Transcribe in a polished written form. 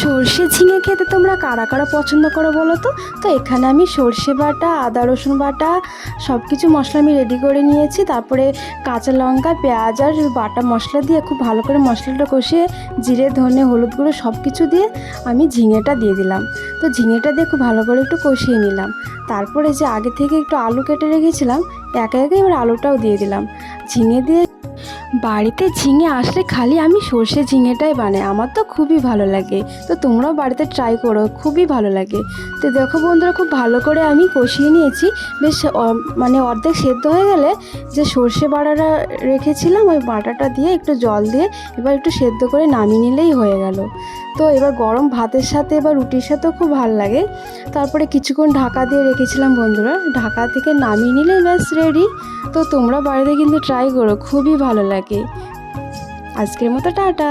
সর্ষে ঝিঙে খেতে তোমরা কারা কারা পছন্দ করো বলো তো? তো এখানে আমি সর্ষে বাটা, আদা রসুন বাটা, সব কিছু মশলা আমি রেডি করে নিয়েছি। তারপরে কাঁচা লঙ্কা, পেঁয়াজ আর বাটা মশলা দিয়ে খুব ভালো করে মশলাটা কষিয়ে জিরে, ধনে, হলুদ গুঁড়ো সব কিছু দিয়ে আমি ঝিঙেটা দিয়ে দিলাম। তো ঝিঙেটা দিয়ে খুব ভালো করে একটু কষিয়ে নিলাম। তারপরে যে আগে থেকে একটু আলু কেটে রেখেছিলাম, একে একে এবার আলুটাও দিয়ে দিলাম। ঝিঙে দিয়ে বাড়িতে ঝিঙে আসলে খালি আমি সর্ষে ঝিঙেটাই বানাই, আমার তো খুবই ভালো লাগে। তো তোমরাও বাড়িতে ট্রাই করো, খুবই ভালো লাগে। তো দেখো বন্ধুরা, খুব ভালো করে আমি কষিয়ে নিয়েছি। বেশ মানে অর্ধেক সেদ্ধ হয়ে গেলে যে সর্ষে বাটাটা রেখেছিলাম ওই বাটাটা দিয়ে একটু জল দিয়ে এবার একটু সেদ্ধ করে নামিয়ে নিলেই হয়ে গেল। তো এবার গরম ভাতের সাথে এবার রুটির সাথেও খুব ভালো লাগে। তারপরে কিছুক্ষণ ঢাকা দিয়ে রেখেছিলাম বন্ধুরা, ঢাকা থেকে নামিয়ে নিলেই ব্যাস রেডি। তো তোমরা বাড়িতে কিন্তু ট্রাই করো, খুবই ভালো লাগে। আজকের মতো টাটা।